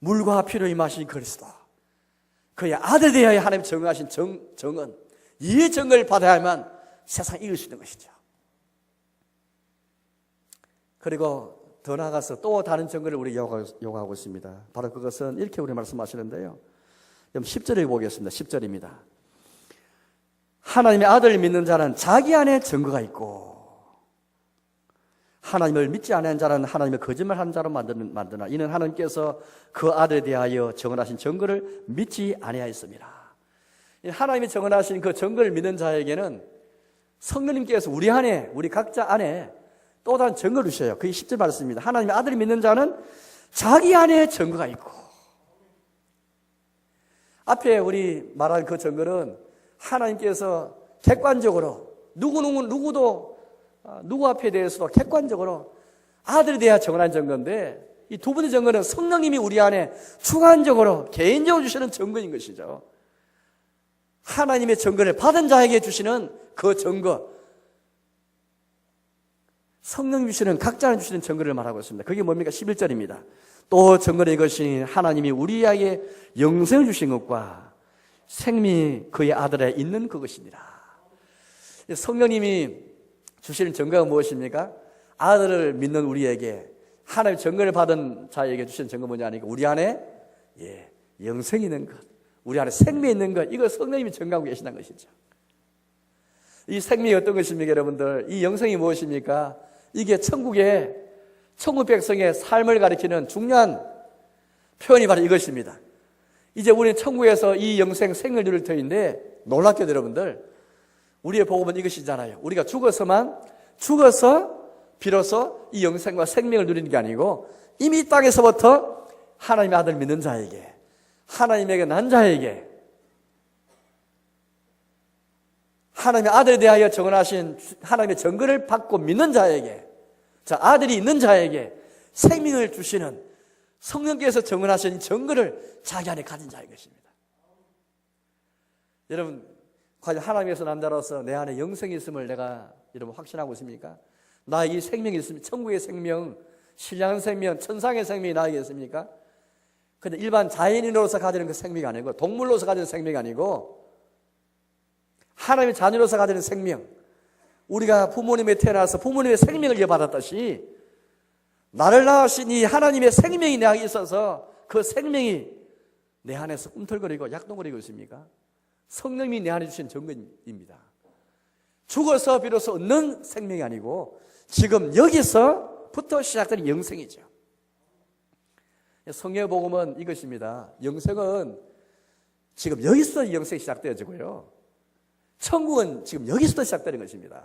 물과 피로 임하신 그리스도 그의 아들 되어야 하나님 정하신 정은 이 증거를 받아야만 세상에 이길 수 있는 것이죠. 그리고 더 나아가서 또 다른 증거를 우리 요구하고 있습니다. 바로 그것은 이렇게 우리 말씀하시는데요. 10절에 보겠습니다. 10절입니다. 하나님의 아들을 믿는 자는 자기 안에 증거가 있고 하나님을 믿지 않는 자는 하나님의 거짓말하는 자로 만드나 이는 하나님께서 그 아들에 대하여 정언하신 증거를 믿지 아니하였습니다. 하나님이 정언하신 그 증거를 믿는 자에게는 성령님께서 우리 각자 안에 또 다른 증거를 주셔요. 그게 10절 말씀입니다. 하나님의 아들을 믿는 자는 자기 안에 증거가 있고 앞에 우리 말한 그 증거는 하나님께서 객관적으로 누구 앞에 대해서도 객관적으로 아들에 대해 정언한 증거인데 이 두 번째 증거는 성령님이 우리 안에 주관적으로 개인적으로 주시는 증거인 것이죠. 하나님의 증거를 받은 자에게 주시는 그 증거 성령님 주시는 각자는 주시는 증거를 말하고 있습니다. 그게 뭡니까? 11절입니다. 또 증거는 이것이 하나님이 우리에게 영생을 주신 것과 생명이 그의 아들에 있는 그것입니다. 성령님이 주시는 증거가 무엇입니까? 아들을 믿는 우리에게 하나님의 증거를 받은 자에게 주시는 증거 뭐냐 하니까 우리 안에 영생이 있는 것, 우리 안에 생명이 있는 것, 이걸 성령님이 증거하고 계시다는 것이죠. 이 생명이 어떤 것입니까, 여러분들? 이 영생이 무엇입니까? 이게 천국 백성의 삶을 가리키는 중요한 표현이 바로 이것입니다. 이제 우리는 천국에서 이 영생 생을 누릴 터인데 놀랍게도 여러분들 우리의 복음은 이것이잖아요. 우리가 죽어서 비로소 이 영생과 생명을 누리는 게 아니고 이미 이 땅에서부터 하나님의 아들 믿는 자에게, 하나님에게 난 자에게, 하나님의 아들에 대하여 정언하신 하나님의 증거를 받고 믿는 자에게, 자, 아들이 있는 자에게 생명을 주시는 성령께서 정언하신 증거를 자기 안에 가진 자인 것입니다. 여러분, 과연 하나님에서 난 자로서 내 안에 영생이 있음을 내가 여러분 확신하고 있습니까? 나에게 생명이 있습니까? 천국의 생명, 신령한 생명, 천상의 생명이 나에게 있습니까? 근데 일반 자연인으로서 가지는 그 생명이 아니고, 동물로서 가지는 생명이 아니고, 하나님의 자녀로서 가지는 생명, 우리가 부모님에 태어나서 부모님의 생명을 이어받았듯이 나를 낳으신 이 하나님의 생명이 내 안에 있어서 그 생명이 내 안에서 꿈틀거리고 약동거리고 있습니까? 성령이 내 안에 주신 증거입니다. 죽어서 비로소 얻는 생명이 아니고 지금 여기서부터 시작되는 영생이죠. 성경의 복음은 이것입니다. 영생은 지금 여기서 영생이 시작되어지고요, 천국은 지금 여기서부터 시작되는 것입니다.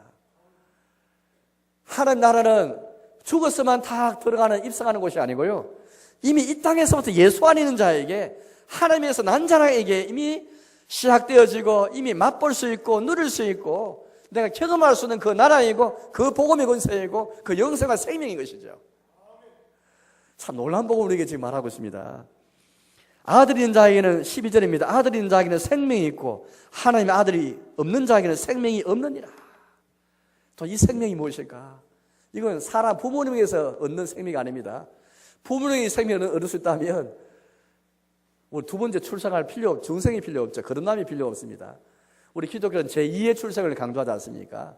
하나님 나라는 죽었으면 다 들어가는, 입성하는 곳이 아니고요, 이미 이 땅에서부터 예수 안에 있는 자에게, 하나님에서 난 자에게 이미 시작되어지고 이미 맛볼 수 있고 누릴 수 있고 내가 경험할 수 있는 그 나라이고 그 복음의 권세이고 그 영생과 생명인 것이죠. 참 놀라운 복음을 우리에게 지금 말하고 있습니다. 아들이 있는 자에게는 12절입니다. 아들이 있는 자에게는 생명이 있고 하나님의 아들이 없는 자에게는 생명이 없느니라. 또 이 생명이 무엇일까? 이건 사람 부모님에게서 얻는 생명이 아닙니다. 부모님의 생명을 얻을 수 있다면 우리 두 번째 출생할 필요 없죠. 중생이 필요 없죠. 거듭남이 필요 없습니다. 우리 기독교는 제2의 출생을 강조하지 않습니까?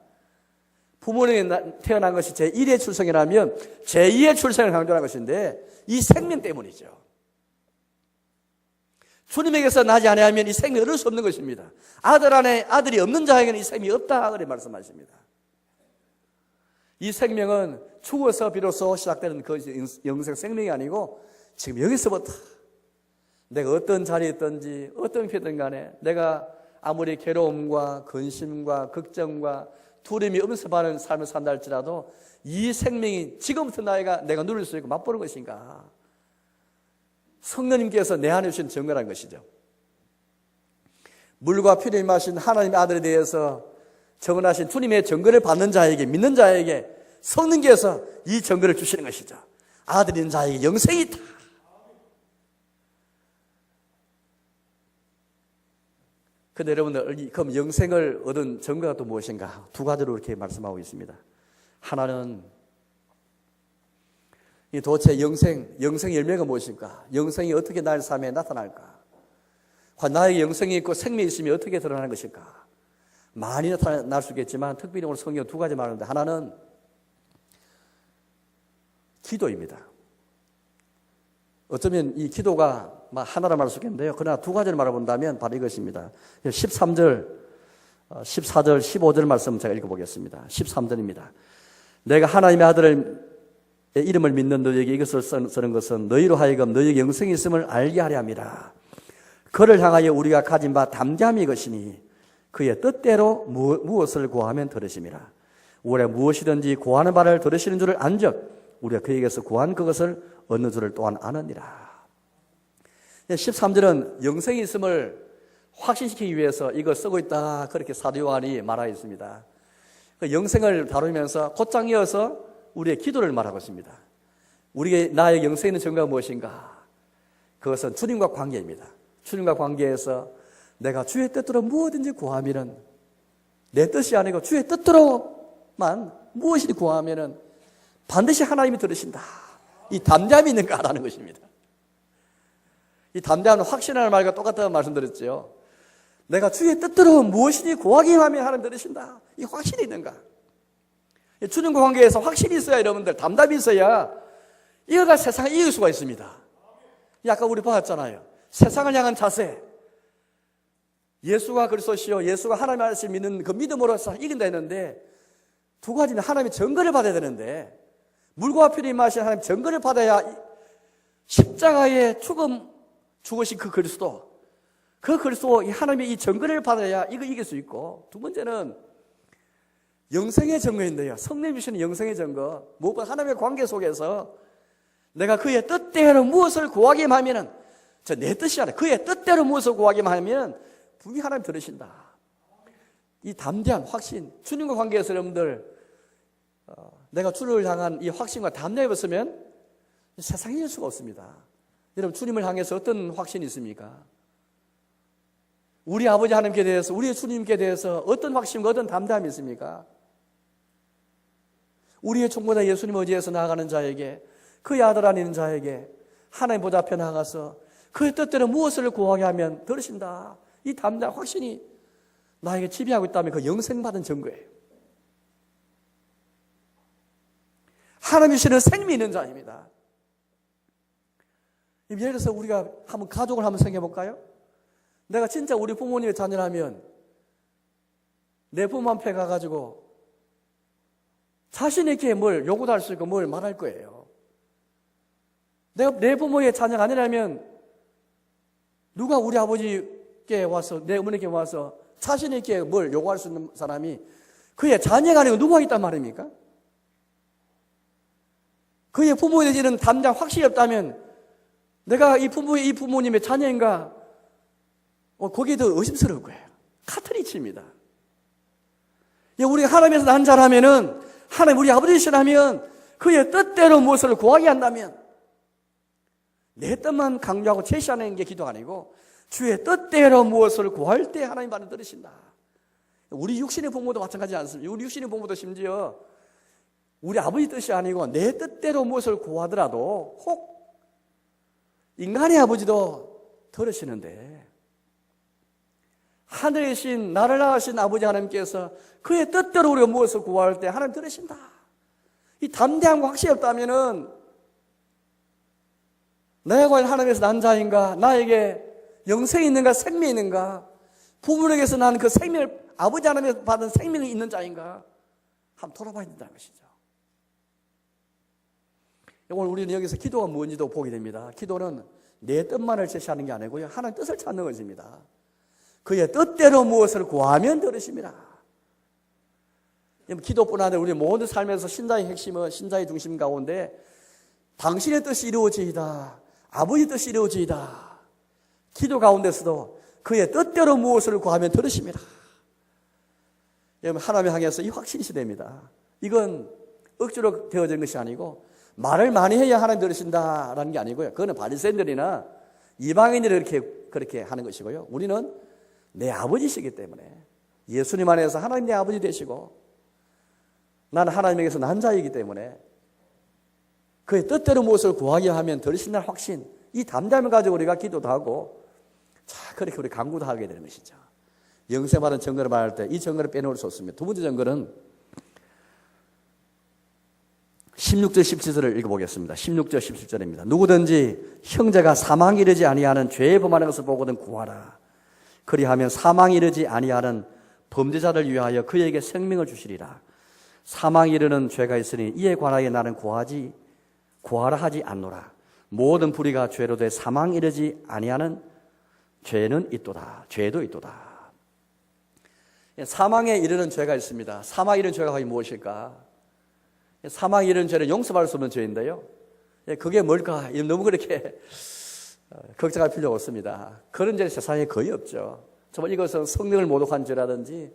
부모님이 태어난 것이 제1의 출생이라면 제2의 출생을 강조하는 것인데 이 생명 때문이죠. 주님에게서 나지 아니하면 이 생명을 얻을 수 없는 것입니다. 아들 안에 아들이 없는 자에게는 이 생명이 없다 그렇게 말씀하십니다. 이 생명은 죽어서 비로소 시작되는 그 영생 생명이 아니고 지금 여기서부터 내가 어떤 자리에 있든지 어떤 피든 간에 내가 아무리 괴로움과 근심과 걱정과 두려움이 엄습하는 삶을 산다 할지라도 이 생명이 지금부터 내가 누릴 수 있고 맛보는 것인가? 성령님께서 내 안에 주신 증거라는 것이죠. 물과 피를 임하신 하나님의 아들에 대해서 정언하신 주님의 증거를 받는 자에게, 믿는 자에게 성령께서 이 증거를 주시는 것이죠. 아들인 자에게 영생이 있다. 근데 여러분들, 그럼 영생을 얻은 증거가 또 무엇인가? 두 가지로 이렇게 말씀하고 있습니다. 하나는 이 도대체 영생의 열매가 무엇일까? 영생이 어떻게 나의 삶에 나타날까? 나에게 영생이 있고 생명이 있으면 어떻게 드러나는 것일까? 많이 나타날 수 있겠지만 특별히 오늘 성경 두 가지 말하는데, 하나는 기도입니다. 어쩌면 이 기도가 하나로 말할 수 있겠는데요, 그러나 두 가지를 말해본다면 바로 이것입니다. 13절, 14절, 15절 말씀 제가 읽어보겠습니다. 13절입니다. 내가 하나님의 아들을 이름을 믿는 너희에게 이것을 쓰는 것은 너희로 하여금 너희에게 영생이 있음을 알게 하려 함이라. 그를 향하여 우리가 가진 바 담대함이 이것이니 그의 뜻대로 무엇을 구하면 들으심이라. 우리가 무엇이든지 구하는 바를 들으시는 줄을 안즉 우리가 그에게서 구한 그것을 얻는 줄을 또한 아느니라. 13절은 영생이 있음을 확신시키기 위해서 이거 쓰고 있다 그렇게 사도 요한이 말하고 있습니다. 그 영생을 다루면서 곧장 이어서 우리의 기도를 말하고 있습니다. 나의 영생에 있는 증거가 무엇인가? 그것은 주님과 관계입니다. 주님과 관계에서 내가 주의 뜻대로 무엇든지 구하면은, 내 뜻이 아니고 주의 뜻대로만 무엇이든 구하면은 반드시 하나님이 들으신다. 이 담대함이 있는가라는 것입니다. 이 담대함은 확신하는 말과 똑같다고 말씀드렸죠. 내가 주의 뜻대로 무엇이든지 구하기만 하면 하나님 들으신다. 이 확신이 있는가? 주님과 관계에서 확신이 있어야, 여러분들 담답이 있어야 이거가 세상을 이길 수가 있습니다. 아까 우리 봤잖아요. 세상을 향한 자세, 예수가 그리스도시요, 예수가 하나님 아버지를 믿는 그 믿음으로서 이긴다 했는데, 두 가지는 하나님의 증거를 받아야 되는데, 물과 피를 임하신 하나님 증거를 받아야 십자가의 죽으신 그 그리스도, 이 하나님의 이 증거를 받아야 이거 이길 수 있고, 두 번째는 영생의 증거인데요, 성령 주시는 영생의 증거, 무엇보다 하나님의 관계 속에서 내가 그의 뜻대로 무엇을 구하기만 하면은, 저 내 뜻이 아니라 그의 뜻대로 무엇을 구하기만 하면 분명히 하나님 들으신다. 이 담대한 확신, 주님과 관계에서 여러분들 내가 주를 향한 이 확신과 담대함이 없으면 세상에 이길 수가 없습니다. 여러분, 주님을 향해서 어떤 확신이 있습니까? 우리 아버지 하나님께 대해서, 우리의 주님께 대해서 어떤 확신과 어떤 담대함이 있습니까? 우리의 총보다 예수님 의지해서 나아가는 자에게, 그의 아들 안에 있는 자에게 하나님 보좌 앞에 나가서 그의 뜻대로 무엇을 구하게 하면 들으신다. 이 담대한 확신이 나에게 지배하고 있다면 그 영생받은 증거예요. 하나님이 주시는 생명이 있는 자입니다. 예를 들어서 우리가 한번 가족을 한번 생각해 볼까요? 내가 진짜 우리 부모님의 자녀라면 내 부모 앞에 가가지고 자신 있게 뭘 요구도 할 수 있고 뭘 말할 거예요. 내가 내 부모의 자녀가 아니라면 누가 우리 아버지께 와서, 내 어머니께 와서 자신 있게 뭘 요구할 수 있는 사람이 그의 자녀가 아니고 누가 있단 말입니까? 그의 부모에 대해서는 담대한 확신이 없다면 내가 이 부모님의 자녀인가? 거기에 더 의심스러울 거예요. 카트리 칩니다. 우리가 하나님에서 난 자라면은, 하나님 우리 아버지시라면 그의 뜻대로 무엇을 구하게 한다면 내 뜻만 강조하고 제시하는 게 기도가 아니고 주의 뜻대로 무엇을 구할 때 하나님 반응 들으신다. 우리 육신의 부모도 마찬가지지 않습니까? 우리 육신의 부모도 심지어 우리 아버지 뜻이 아니고 내 뜻대로 무엇을 구하더라도 혹 인간의 아버지도 들으시는데, 하늘에 계신 나를 낳으신 아버지 하나님께서 그의 뜻대로 우리가 무엇을 구할 때 하나님 들으신다. 이 담대함과 확신이 없다면은 내가 과연 하나님에서 난 자인가? 나에게 영생이 있는가? 생명이 있는가? 부모에게서 난 그 생명을, 아버지 하나님에서 받은 생명이 있는 자인가? 한번 돌아봐야 된다는 것이죠. 오늘 우리는 여기서 기도가 뭔지도 보게 됩니다. 기도는 내 뜻만을 제시하는 게 아니고요, 하나님 뜻을 찾는 것입니다. 그의 뜻대로 무엇을 구하면 들으십니다. 기도뿐 아니라 우리 모든 삶에서 신자의 핵심은, 신자의 중심 가운데 당신의 뜻이 이루어지이다, 아버지 뜻이 이루어지이다. 기도 가운데서도 그의 뜻대로 무엇을 구하면 들으십니다. 여러분, 하나님 향해서 이 확신이 됩니다. 이건 억지로 되어진 것이 아니고 말을 많이 해야 하나님 들으신다라는 게 아니고요, 그거는 바리새인들이나 이방인들이 그렇게 하는 것이고요, 우리는 내 아버지시기 때문에 예수님 안에서 하나님 내 아버지 되시고 나는 하나님에게서 난 자이기 때문에 그의 뜻대로 무엇을 구하게 하면 들으신다는 확신, 이 담대함을 가지고 우리가 기도도 하고, 자, 그렇게 우리 강구도 하게 되는 것이죠. 영생받은 증거를 말할 때 이 증거를 빼놓을 수 없습니다. 두 번째 증거는 16절 17절을 읽어보겠습니다. 16절 17절입니다. 누구든지 형제가 사망에 이르지 아니하는 죄에 범하는 것을 보거든 구하라. 그리하면 사망에 이르지 아니하는 범죄자를 위하여 그에게 생명을 주시리라. 사망에 이르는 죄가 있으니 이에 관하여 나는 구하라 하지 않노라. 모든 불의가 죄로 돼 사망에 이르지 아니하는 죄는 있도다. 죄도 있도다. 사망에 이르는 죄가 있습니다. 사망에 이르는 죄가 과연 무엇일까? 사망에 이르는 죄는 용서할 수 없는 죄인데요, 그게 뭘까? 너무 그렇게 걱정할 필요가 없습니다. 그런 죄는 세상에 거의 없죠. 정말 이것은 성령을 모독한 죄라든지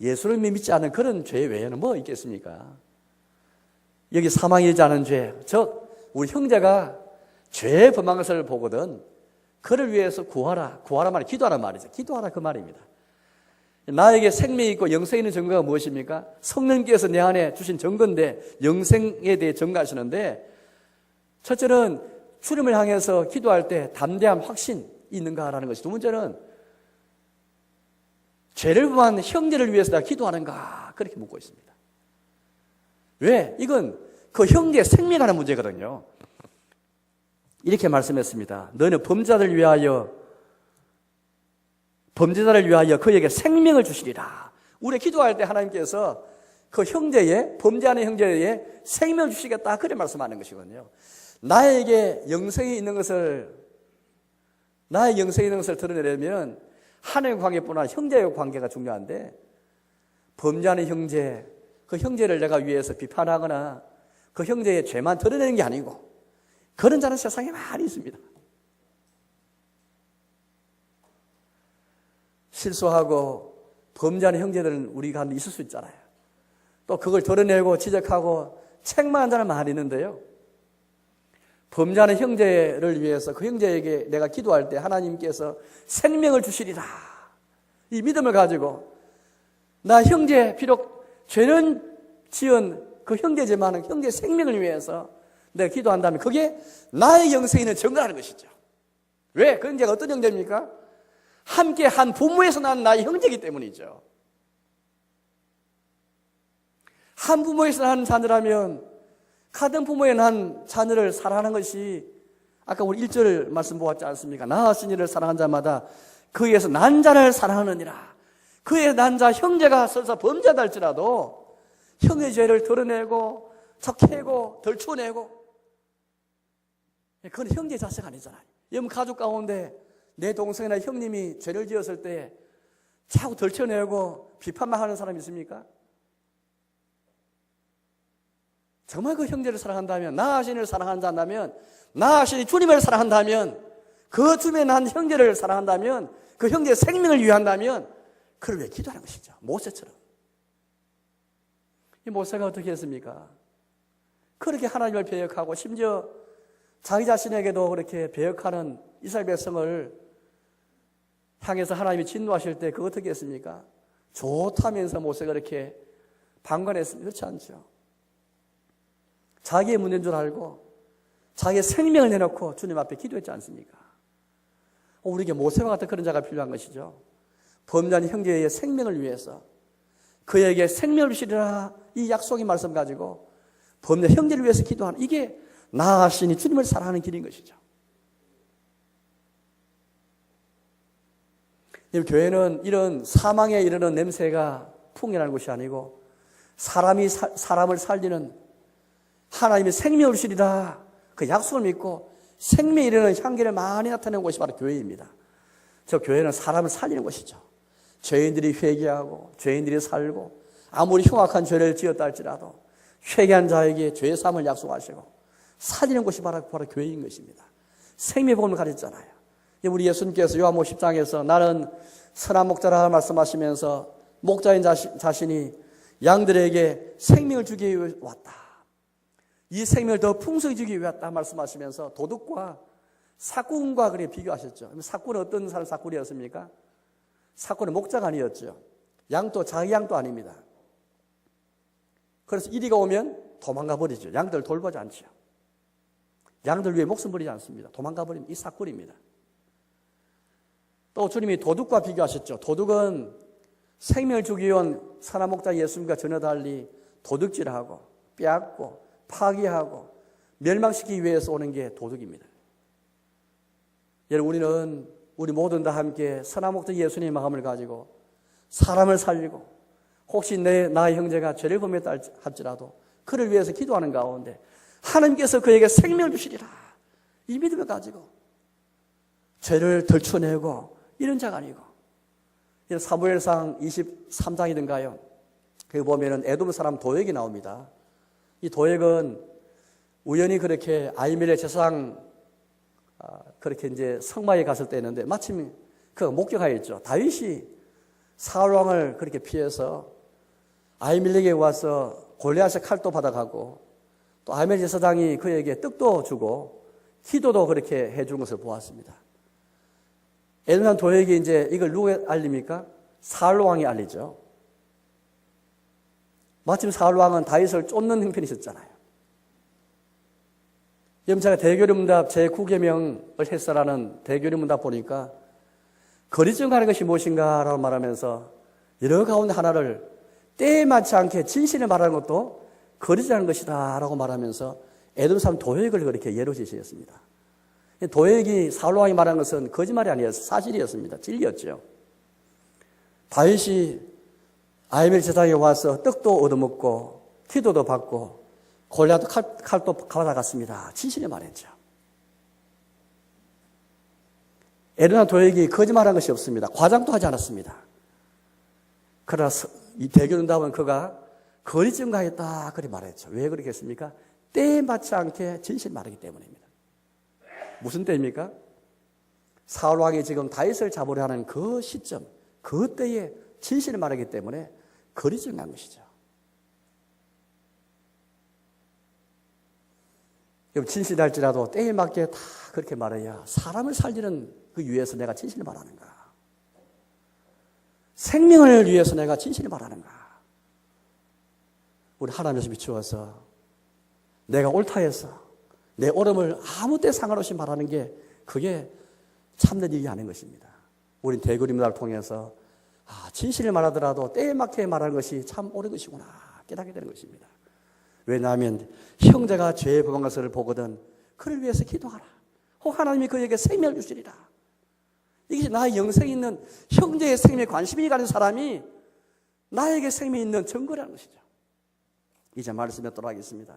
예수를 믿지 않은 그런 죄 외에는 뭐 있겠습니까? 여기 사망에 이르지 않은 죄, 즉 우리 형제가 죄에 범한 것을 보거든 그를 위해서 구하라. 구하라 말이 기도하라 말이죠. 기도하라 그 말입니다. 나에게 생명이 있고 영생이 있는 증거가 무엇입니까? 성령께서 내 안에 주신 증거인데, 영생에 대해 증거하시는데, 첫째는 주님을 향해서 기도할 때 담대함, 확신이 있는가라는 것이, 두 번째는 죄를 범한 형제를 위해서 내가 기도하는가, 그렇게 묻고 있습니다. 왜? 이건 그 형제의 생명하는 문제거든요. 이렇게 말씀했습니다. 너는 범죄자를 위하여 그에게 생명을 주시리라. 우리 기도할 때 하나님께서 그 형제의, 범죄하는 형제의 생명을 주시겠다, 그래 말씀하는 것이거든요. 나에게 영생이 있는 것을, 나의 영생이 있는 것을 드러내려면 하나님의 관계뿐 아니라 형제의 관계가 중요한데, 범죄하는 형제, 그 형제를 내가 위해서 비판하거나 그 형제의 죄만 드러내는 게 아니고 그런 자는 세상에 많이 있습니다. 실수하고 범죄하는 형제들은 우리 가운데 있을 수 있잖아요. 또 그걸 드러내고 지적하고 책망하는 자는 많이 있는데요. 범죄하는 형제를 위해서 그 형제에게 내가 기도할 때 하나님께서 생명을 주시리라. 이 믿음을 가지고 나 형제 비록 죄는 지은 그 형제지만 형제 생명을 위해서 내가 기도한다면 그게 나의 영생에 있는 증거라는 것이죠. 왜? 그 형제가 어떤 형제입니까? 함께 한 부모에서 난 나의 형제이기 때문이죠. 한 부모에서 난 자녀라면 같은 부모에 난 자녀를 사랑하는 것이 아까 우리 1절 말씀 보았지 않습니까? 낳으신 이를 사랑한 자마다 그에서 난 자를 사랑하느니라. 그의 난 자 형제가 설사 범죄하다 할지라도 형의 죄를 드러내고 척해고 덜쳐내고 그건 형제 자체가 아니잖아요. 여러분 가족 가운데 내 동생이나 형님이 죄를 지었을 때 자꾸 덜쳐내고 비판만 하는 사람이 있습니까? 정말 그 형제를 사랑한다면, 나 자신을 사랑한다면, 나 자신이 주님을 사랑한다면, 그 주님의 난 형제를 사랑한다면, 그 형제의 생명을 위한다면 그를 왜 기도하는 것이죠? 모세처럼. 이 모세가 어떻게 했습니까? 그렇게 하나님을 배역하고 심지어 자기 자신에게도 그렇게 배역하는 이스라엘 백성을 향해서 하나님이 진노하실 때 그거 어떻게 했습니까? 좋다면서 모세가 그렇게 방관했습니다. 그렇지 않죠. 자기의 문제인 줄 알고 자기의 생명을 내놓고 주님 앞에 기도했지 않습니까? 우리에게 모세와 같은 그런 자가 필요한 것이죠. 범죄한 형제의 생명을 위해서 그에게 생명을 주시리라 이 약속의 말씀 가지고 범죄 형제를 위해서 기도하는 이게 나 자신이 주님을 사랑하는 길인 것이죠. 교회는 이런 사망에 이르는 냄새가 풍겨나는 곳이 아니고 사람이 사람을 살리는 하나님의 생명을 주시리라 그 약속을 믿고 생명에 이르는 향기를 많이 나타내는 곳이 바로 교회입니다. 저 교회는 사람을 살리는 곳이죠. 죄인들이 회개하고 죄인들이 살고 아무리 흉악한 죄를 지었다 할지라도 회개한 자에게 죄 사함을 약속하시고 살리는 곳이 바로 교회인 것입니다. 생명의 복음을 가졌잖아요. 우리 예수님께서 요한복음 10장에서 나는 선한 목자라 말씀하시면서 목자인 자신이 양들에게 생명을 주기 위해 왔다. 이 생명을 더 풍성히 주기 위해 왔다 말씀하시면서 도둑과 사꾼과 그렇게 비교하셨죠. 사꾼은 어떤 사람 사꾼이었습니까? 사꾼은 목자가 아니었죠. 양도 자기 양도 아닙니다. 그래서 이리가 오면 도망가 버리죠. 양들 돌보지 않죠. 양들 위해 목숨 버리지 않습니다. 도망가 버립니다. 이 사꾼입니다. 또 주님이 도둑과 비교하셨죠. 도둑은 생명을 주기 위한 선한 목자 예수님과 전혀 달리 도둑질하고 빼앗고 파괴하고 멸망시키기 위해서 오는 게 도둑입니다. 여러분 우리는 우리 모든 다 함께 선한 목자 예수님의 마음을 가지고 사람을 살리고 혹시 나의 형제가 죄를 범했다 할지라도 그를 위해서 기도하는 가운데 하나님께서 그에게 생명을 주시리라 이 믿음을 가지고 죄를 덜쳐내고 이런 자가 아니고 사무엘상 23장이든가요. 거기 보면은 에돔 사람 도액이 나옵니다. 이 도액은 우연히 그렇게 아히멜렉 제사장 그렇게 이제 성막에 갔을 때였는데 마침 그 목격하였죠. 다윗이 사울 왕을 그렇게 피해서 아히멜렉에 와서 골리앗의 칼도 받아가고 또 아히멜렉 제사장이 그에게 떡도 주고 기도도 그렇게 해준 것을 보았습니다. 에돔 도액이 이제 이걸 누구에 알립니까? 사울 왕이 알리죠. 마침 사울 왕은 다윗을 쫓는 형편이셨잖아요. 여러분 제가 대교리문답 제9계명을 했어라는 대교리문답 보니까 거리증 가는 것이 무엇인가라고 말하면서 여러 가운데 하나를 때에 맞지 않게 진실을 말하는 것도 거리증하는 것이다 라고 말하면서 에돔 사람 도액을 그렇게 예로 제시했습니다. 도액이 사울 왕이 말한 것은 거짓말이 아니었어요. 사실이었습니다. 진리였죠. 다윗이 아히멜 제사장에 와서 떡도 얻어먹고 기도도 받고 골리앗 칼도 받아갔습니다. 진실을 말했죠. 에르나 도액이 거짓말한 것이 없습니다. 과장도 하지 않았습니다. 그러나 이 대교문답은 그가 거짓 증가했다 그렇게 말했죠. 왜 그렇겠습니까? 때에 맞지 않게 진실 말하기 때문입니다. 무슨 때입니까? 사울 왕이 지금 다윗을 잡으려 하는 그 시점, 그 때에 진실을 말하기 때문에 거리질 난 것이죠. 진실할지라도 때에 맞게 다 그렇게 말해야 사람을 살리는 그 위해서 내가 진실을 말하는가? 생명을 위해서 내가 진실을 말하는가? 우리 하나님께서 비추어서 내가 옳다 해서 내 옳음을 아무 때 상관없이 말하는 게 그게 참된 일이 아닌 것입니다. 우린 대거리 문화를 통해서 진실을 말하더라도 때에 맞게 말하는 것이 참 옳은 것이구나 깨닫게 되는 것입니다. 왜냐하면 형제가 죄에 범한 것을 보거든 그를 위해서 기도하라. 혹 하나님이 그에게 생명을 주시리라. 이것이 나의 영생이 있는 형제의 생명에 관심이 가는 사람이 나에게 생명이 있는 증거라는 것이죠. 이제 말씀에 돌아가겠습니다.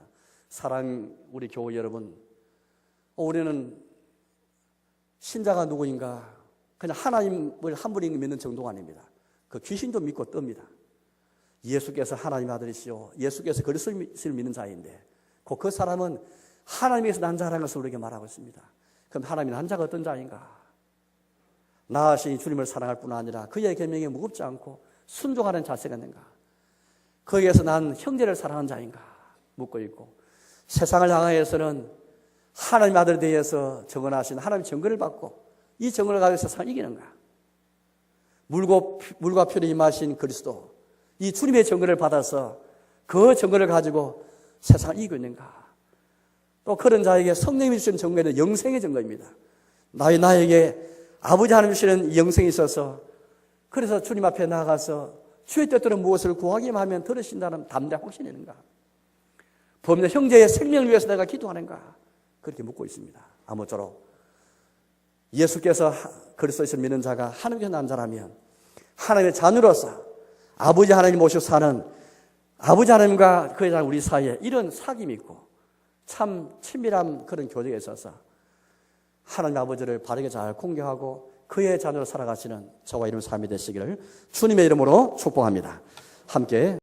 사랑 우리 교회 여러분, 우리는 신자가 누구인가 그냥 하나님을 한 분이 믿는 정도가 아닙니다. 그 귀신도 믿고 뜹니다. 예수께서 하나님 아들이시오, 예수께서 그리스도를 믿는 자인데 그 사람은 하나님에서 난 자라는 것을 우리에게 말하고 있습니다. 그럼 하나님이 난 자가 어떤 자인가? 나으신 주님을 사랑할 뿐 아니라 그의 계명에 무겁지 않고 순종하는 자세가 있는가? 거기에서 난 형제를 사랑하는 자인가? 묻고 있고, 세상을 향하여서는 하나님 아들에 대해서 정언하신 하나님의 정권을 받고 이 정권을 가지고 세상을 이기는가? 물과 피를 임하신 그리스도, 이 주님의 정권을 받아서 그 정권을 가지고 세상을 이기고 있는가? 또 그런 자에게 성령이 주시는 정권은 영생의 정권입니다. 나에게 아버지 하나님 주시는 영생이 있어서 그래서 주님 앞에 나가서 주의 뜻대로 무엇을 구하기만 하면 들으신다는 담대한 확신이 있는가? 범죄 형제의 생명을 위해서 내가 기도하는가? 그렇게 묻고 있습니다. 아무쪼록 예수께서 그리스도를 믿는 자가 하나님께 난 자라면 하나님의 자녀로서 아버지 하나님 모시고 사는 아버지 하나님과 그의 자녀 우리 사이에 이런 사귐이 있고 참 친밀한 그런 교제가 있어서 하나님 아버지를 바르게 잘 공경하고 그의 자녀로 살아가시는 저와 이런 삶이 되시기를 주님의 이름으로 축복합니다. 함께